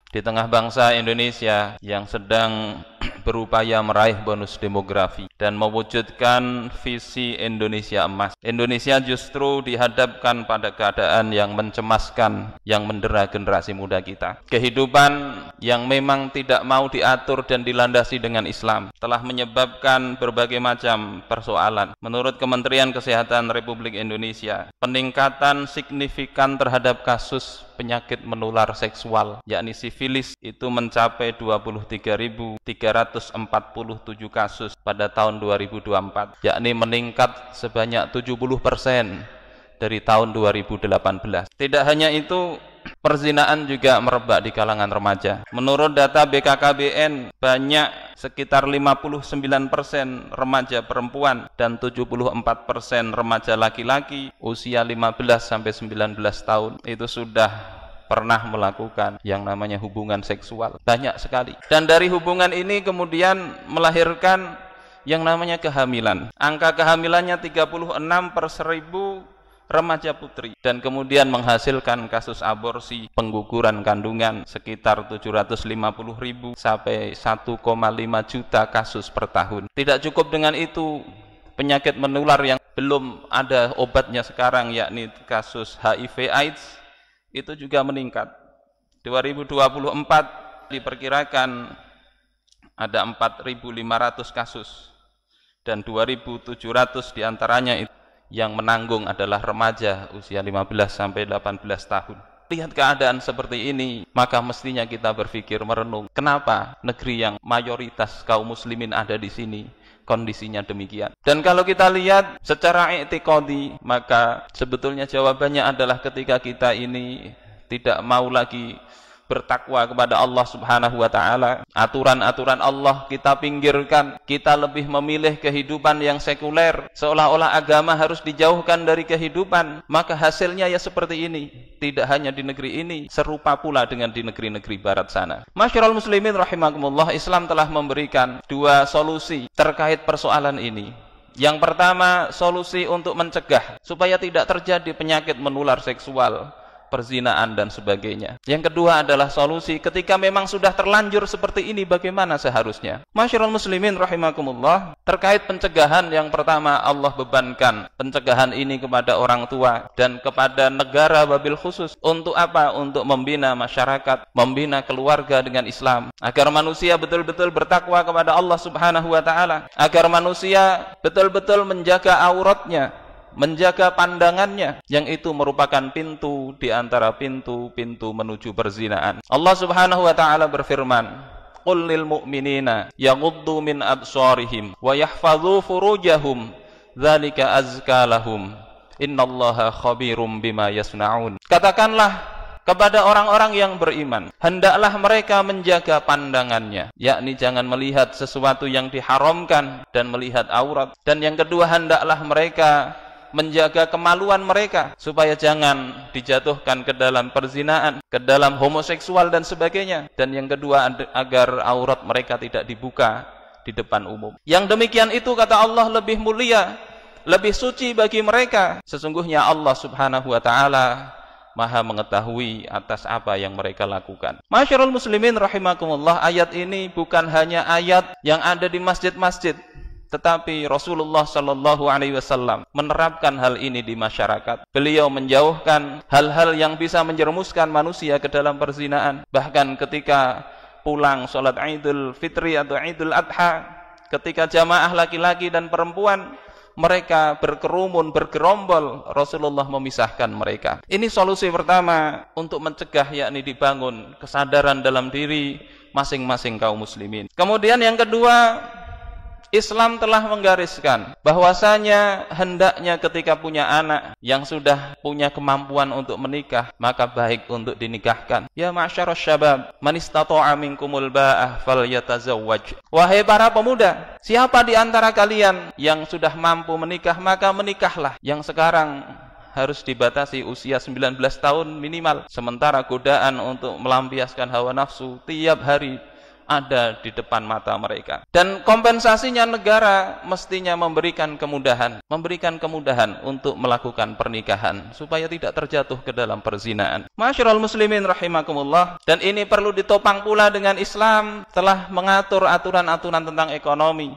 di tengah bangsa Indonesia yang sedang berupaya meraih bonus demografi dan mewujudkan visi Indonesia emas. Indonesia justru dihadapkan pada keadaan yang mencemaskan, yang mendera generasi muda kita. Kehidupan yang memang tidak mau diatur dan dilandasi dengan Islam telah menyebabkan berbagai macam persoalan. Menurut Kementerian Kesehatan Republik Indonesia, peningkatan signifikan terhadap kasus penyakit menular seksual, yakni sifilis, itu mencapai 23.347 kasus pada tahun 2024, yakni meningkat sebanyak 70% dari tahun 2018. Tidak hanya itu, perzinaan juga merebak di kalangan remaja. Menurut data BKKBN, banyak sekitar 59% remaja perempuan dan 74% remaja laki-laki usia 15-19 tahun itu sudah pernah melakukan yang namanya hubungan seksual. Banyak sekali. Dan dari hubungan ini kemudian melahirkan yang namanya kehamilan. Angka kehamilannya 36 per 1000 remaja putri, dan kemudian menghasilkan kasus aborsi, pengguguran kandungan sekitar 750.000 sampai 1,5 juta kasus per tahun. Tidak cukup dengan itu, penyakit menular yang belum ada obatnya sekarang, yakni kasus HIV AIDS, itu juga meningkat. 2024 diperkirakan ada 4.500 kasus, dan 2.700 diantaranya itu yang menanggung adalah remaja usia 15-18 tahun. Lihat keadaan seperti ini, maka mestinya kita berpikir merenung, kenapa negeri yang mayoritas kaum muslimin ada di sini kondisinya demikian. Dan kalau kita lihat secara i'tiqadi, maka sebetulnya jawabannya adalah ketika kita ini tidak mau lagi bertakwa kepada Allah Subhanahu wa taala, aturan-aturan Allah kita pinggirkan, kita lebih memilih kehidupan yang sekuler, seolah-olah agama harus dijauhkan dari kehidupan, maka hasilnya ya seperti ini. Tidak hanya di negeri ini, serupa pula dengan di negeri-negeri barat sana. Masyiral muslimin rahimakumullah, Islam telah memberikan dua solusi terkait persoalan ini. Yang pertama, solusi untuk mencegah supaya tidak terjadi penyakit menular seksual, perzinaan dan sebagainya. Yang kedua adalah solusi ketika memang sudah terlanjur seperti ini, bagaimana seharusnya. Masyiral muslimin rahimakumullah, terkait pencegahan, yang pertama Allah bebankan pencegahan ini kepada orang tua dan kepada negara wabil khusus. Untuk apa? Untuk membina masyarakat, membina keluarga dengan Islam, agar manusia betul-betul bertakwa kepada Allah Subhanahu wa taala, agar manusia betul-betul menjaga auratnya, menjaga pandangannya, yang itu merupakan pintu di antara pintu-pintu menuju perzinaan. Allah Subhanahu wa taala berfirman, "Qul lil mu'minina yaghuddu min absarihim wa yahfazu furujahum, dzalika azka lahum. Innallaha khabirum bima yasnaun." Katakanlah kepada orang-orang yang beriman, hendaklah mereka menjaga pandangannya, yakni jangan melihat sesuatu yang diharamkan dan melihat aurat. Dan yang kedua, hendaklah mereka menjaga kemaluan mereka supaya jangan dijatuhkan ke dalam perzinaan, ke dalam homoseksual dan sebagainya. Dan yang kedua, agar aurat mereka tidak dibuka di depan umum. Yang demikian itu, kata Allah, lebih mulia, lebih suci bagi mereka. Sesungguhnya Allah Subhanahu wa taala Maha mengetahui atas apa yang mereka lakukan. Masyarul muslimin rahimakumullah, ayat ini bukan hanya ayat yang ada di masjid-masjid, tetapi Rasulullah Shallallahu Alaihi Wasallam menerapkan hal ini di masyarakat. Beliau menjauhkan hal-hal yang bisa menjerumuskan manusia ke dalam perzinaan. Bahkan ketika pulang sholat Idul Fitri atau Idul Adha, ketika jamaah laki-laki dan perempuan mereka berkerumun, bergerombol, Rasulullah memisahkan mereka. Ini solusi pertama untuk mencegah, yakni dibangun kesadaran dalam diri masing-masing kaum muslimin. Kemudian yang kedua, Islam telah menggariskan bahwasanya hendaknya ketika punya anak yang sudah punya kemampuan untuk menikah, maka baik untuk dinikahkan. Ya ma'syarasy syabab, man istata'a minkumul ba'ah falyatazawwaj. Wahai para pemuda, siapa di antara kalian yang sudah mampu menikah, maka menikahlah. Yang sekarang harus dibatasi usia 19 tahun minimal, sementara godaan untuk melampiaskan hawa nafsu tiap hari ada di depan mata mereka. Dan kompensasinya negara mestinya memberikan kemudahan untuk melakukan pernikahan supaya tidak terjatuh ke dalam perzinaan. Masyarul muslimin rahimakumullah. Dan ini perlu ditopang pula dengan Islam telah mengatur aturan-aturan tentang ekonomi.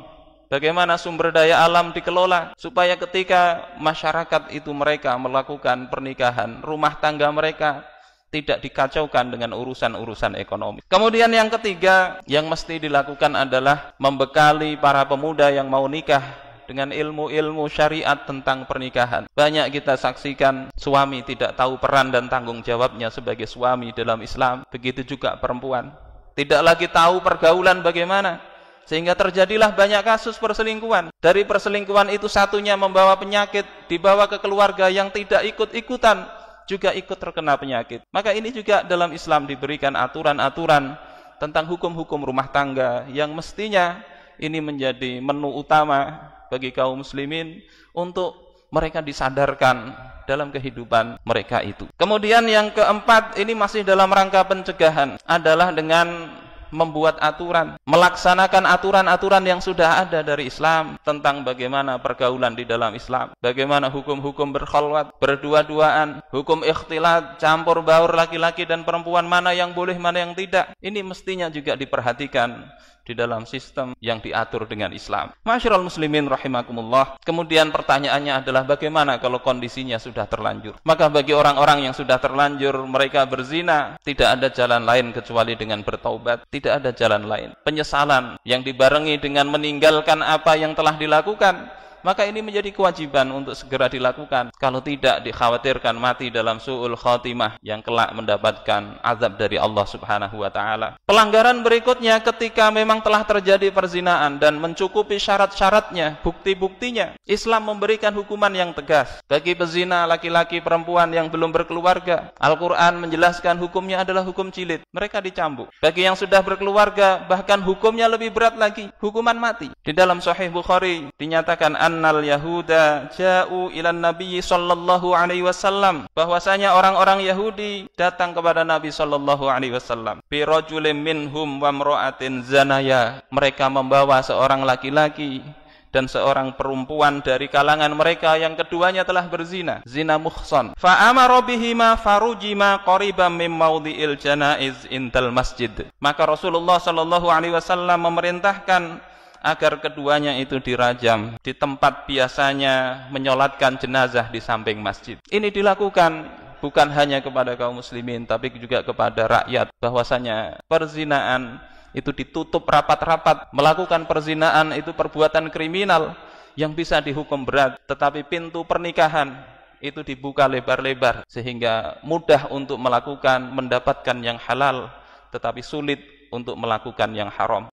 Bagaimana sumber daya alam dikelola supaya ketika masyarakat itu mereka melakukan pernikahan, rumah tangga mereka tidak dikacaukan dengan urusan-urusan ekonomi. Kemudian yang ketiga yang mesti dilakukan adalah membekali para pemuda yang mau nikah dengan ilmu-ilmu syariat tentang pernikahan. Banyak kita saksikan suami tidak tahu peran dan tanggung jawabnya sebagai suami dalam Islam. Begitu juga perempuan. Tidak lagi tahu pergaulan bagaimana. Sehingga terjadilah banyak kasus perselingkuhan. Dari perselingkuhan itu satunya membawa penyakit, dibawa ke keluarga yang tidak ikut-ikutan, juga ikut terkena penyakit. Maka ini juga dalam Islam diberikan aturan-aturan tentang hukum-hukum rumah tangga yang mestinya ini menjadi menu utama bagi kaum muslimin untuk mereka disadarkan dalam kehidupan mereka itu. Kemudian yang keempat, ini masih dalam rangka pencegahan, adalah dengan membuat aturan, melaksanakan aturan-aturan yang sudah ada dari Islam tentang bagaimana pergaulan di dalam Islam, bagaimana hukum-hukum berkhalwat, berdua-duaan, hukum ikhtilat, campur baur laki-laki dan perempuan, mana yang boleh, mana yang tidak. Ini mestinya juga diperhatikan di dalam sistem yang diatur dengan Islam. Masyarul muslimin rahimakumullah. Kemudian pertanyaannya adalah bagaimana kalau kondisinya sudah terlanjur? Maka bagi orang-orang yang sudah terlanjur mereka berzina, tidak ada jalan lain kecuali dengan bertaubat. Tidak ada jalan lain. Penyesalan yang dibarengi dengan meninggalkan apa yang telah dilakukan, maka ini menjadi kewajiban untuk segera dilakukan. Kalau tidak, dikhawatirkan mati dalam su'ul khatimah yang kelak mendapatkan azab dari Allah Subhanahu wa taala. Pelanggaran berikutnya ketika memang telah terjadi perzinaan dan mencukupi syarat-syaratnya, bukti-buktinya, Islam memberikan hukuman yang tegas. Bagi pezina laki-laki perempuan yang belum berkeluarga, Al-Qur'an menjelaskan hukumnya adalah hukum jilid. Mereka dicambuk. Bagi yang sudah berkeluarga, bahkan hukumnya lebih berat lagi, hukuman mati. Di dalam Sahih Bukhari dinyatakan annal yahuda ja'u ilan nabiyyi sallallahu alaihi wasallam, bahwasanya orang-orang Yahudi datang kepada Nabi sallallahu alaihi wasallam bi rajulin minhum wa imra'atin zanaya. Mereka membawa seorang laki-laki dan seorang perempuan dari kalangan mereka yang keduanya telah berzina, zina muhsan. Fa amara bihima farujima qariban min maudhi'il janaiz indal masjid. Maka Rasulullah sallallahu alaihi wasallam memerintahkan agar keduanya itu dirajam di tempat biasanya menyolatkan jenazah di samping masjid. Ini dilakukan bukan hanya kepada kaum muslimin, tapi juga kepada rakyat, bahwasanya perzinaan itu ditutup rapat-rapat. Melakukan perzinaan itu perbuatan kriminal yang bisa dihukum berat, tetapi pintu pernikahan itu dibuka lebar-lebar sehingga mudah untuk mendapatkan yang halal, tetapi sulit untuk melakukan yang haram.